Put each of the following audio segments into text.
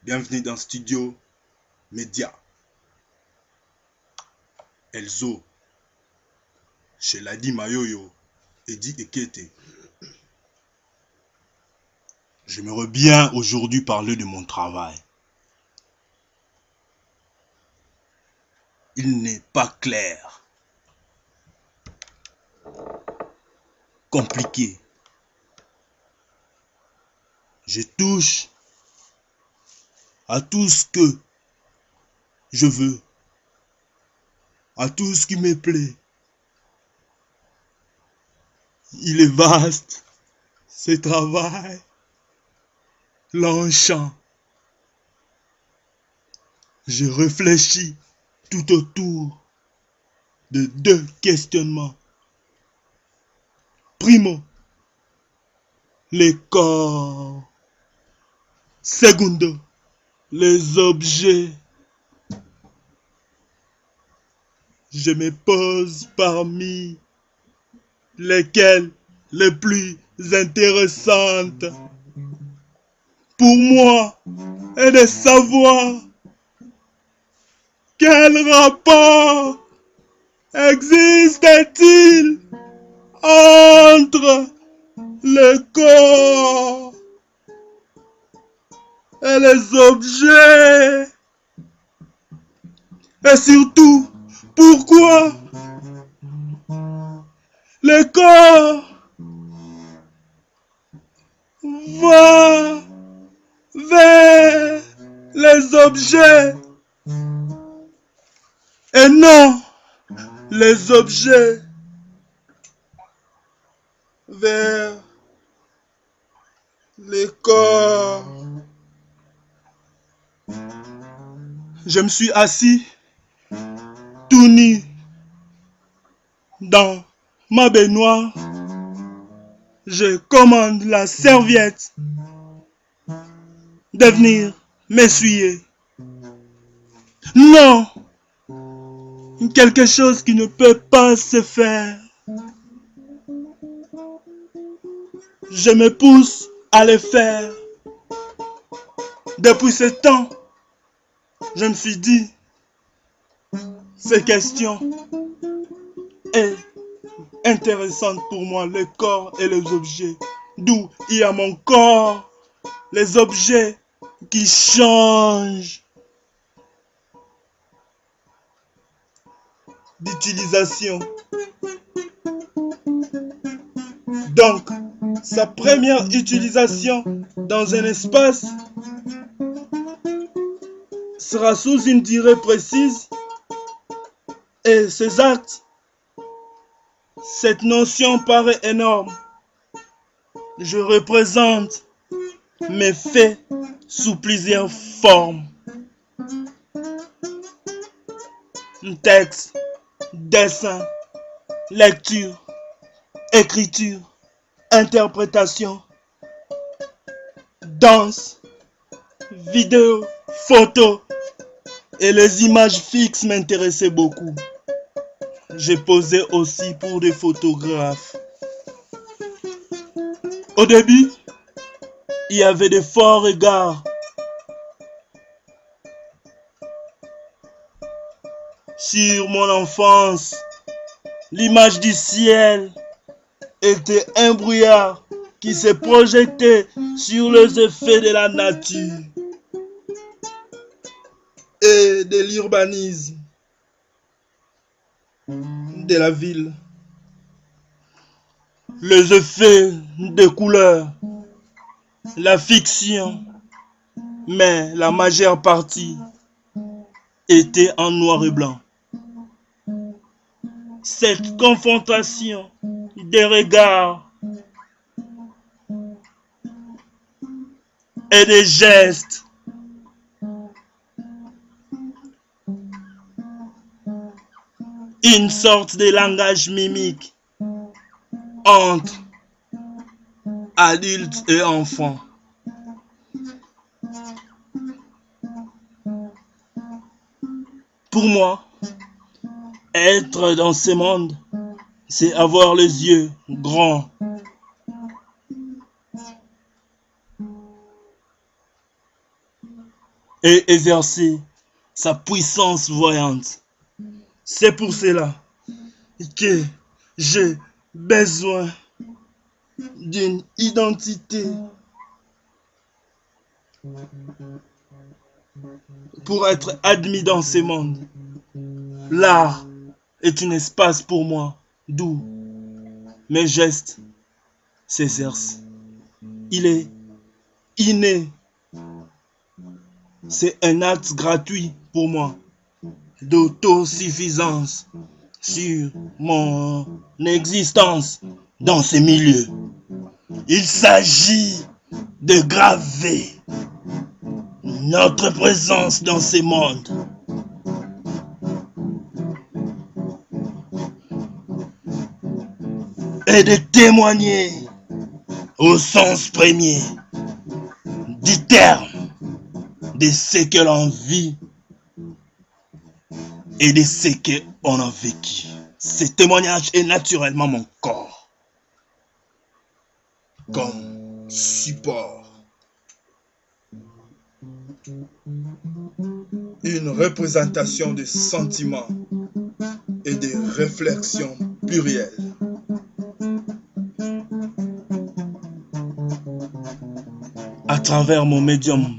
Bienvenue dans Studio Média. Elzo, chez Ladi Mayoyo, Eddie Ekete. J'aimerais bien aujourd'hui parler de mon travail. Il n'est pas clair, compliqué. Je touche à tout ce que je veux, à tout ce qui me plaît. Il est vaste, ce travail, l'enchant. Je réfléchis tout autour de deux questionnements. Primo, les corps. Secondo, les objets. Je me pose parmi lesquelles les plus intéressantes pour moi est de savoir quel rapport existe-t-il entre le corps et les objets, et surtout pourquoi le corps va vers les objets et non les objets vers les corps. Je me suis assis tout nu dans ma baignoire. Je commande la serviette de venir m'essuyer. Non, quelque chose qui ne peut pas se faire. Je me pousse à le faire. Depuis ce temps, je me suis dit, ces questions est intéressante pour moi, le corps et les objets. D'où il y a mon corps, les objets qui changent d'utilisation. Donc, sa première utilisation dans un espace sera sous une durée précise et ses actes. Cette notion paraît énorme. Je représente mes faits sous plusieurs formes. Texte, dessin, lecture, écriture, interprétation, danse, vidéo, photo et les images fixes m'intéressaient beaucoup. J'ai posé aussi pour des photographes. Au début, il y avait de forts regards sur mon enfance. L'image du ciel était un brouillard qui se projetait sur les effets de la nature et de l'urbanisme de la ville. Les effets de couleurs, la fiction, mais la majeure partie était en noir et blanc. Cette confrontation des regards et des gestes une sorte de langage mimique entre adultes et enfants. Pour moi, être dans ce monde, c'est avoir les yeux grands. et exercer sa puissance voyante. C'est pour cela que j'ai besoin d'une identité pour être admis dans ce monde. L'art est un espace pour moi d'où mes gestes s'exercent. Il est inné. C'est un acte gratuit pour moi d'autosuffisance sur mon existence dans ce milieu. Il s'agit de graver notre présence dans ce monde. Et de témoigner au sens premier du terme de ce que l'on vit et de ce qu'on a vécu. Ce témoignage est naturellement mon corps comme support. Une représentation de sentiments et de réflexions plurielles. À travers mon médium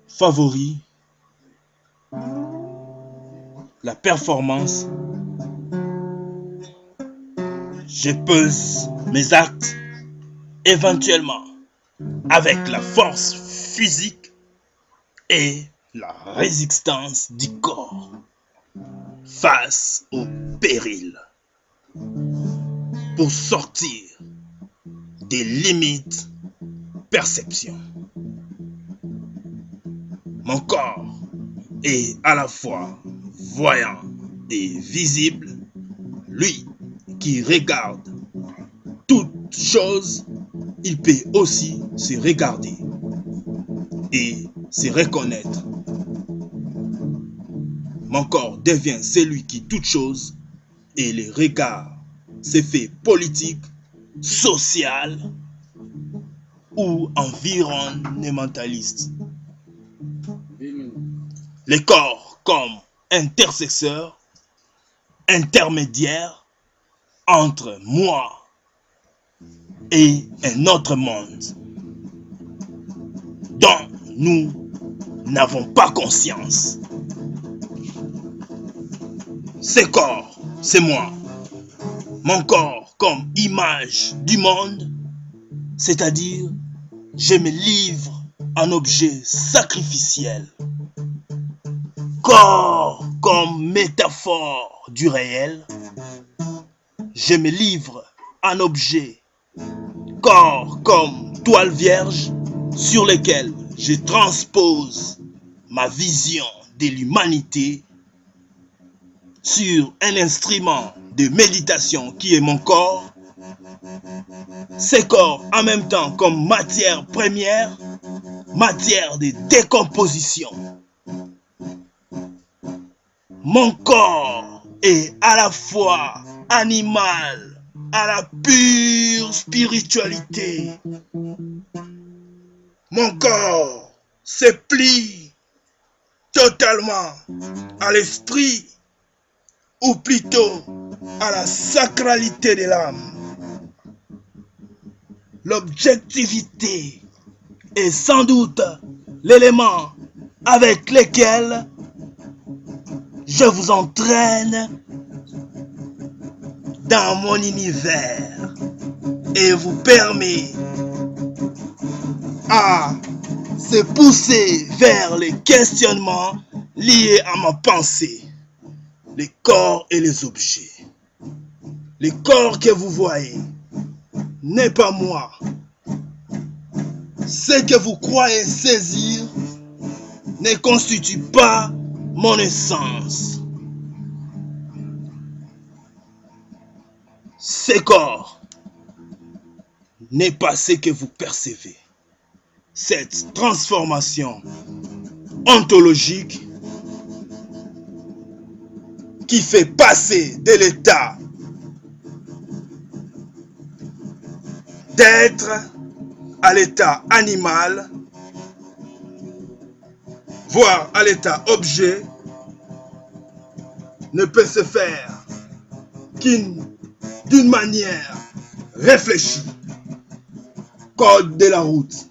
favori, la performance, je pèse mes actes éventuellement avec la force physique et la résistance du corps face au péril pour sortir des limites perception. Mon corps est à la fois voyant et visible, lui qui regarde toute chose, il peut aussi se regarder et se reconnaître. Mon corps devient celui qui toute chose et les regards se fait politique, social ou environnementaliste. Le corps comme intercesseur, intermédiaire entre moi et un autre monde dont nous n'avons pas conscience. Ce corps, c'est moi. Mon corps comme image du monde, c'est-à-dire je me livre en objet sacrificiel. Corps comme métaphore du réel, je me livre en objet. Corps comme toile vierge sur lequel je transpose ma vision de l'humanité sur un instrument de méditation qui est mon corps. Ce corps en même temps comme matière première, matière de décomposition. Mon corps est à la fois animal à la pure spiritualité. Mon corps se plie totalement à l'esprit ou plutôt à la sacralité de l'âme. L'objectivité est sans doute l'élément avec lequel je vous entraîne dans mon univers et vous permet à se pousser vers les questionnements liés à ma pensée, les corps et les objets. Le corps que vous voyez n'est pas moi. Ce que vous croyez saisir ne constitue pas mon essence. Ce corps n'est pas ce que vous percevez. Cette transformation ontologique qui fait passer de l'état d'être à l'état animal voire à l'état objet, ne peut se faire d'une manière réfléchie. Code de la route.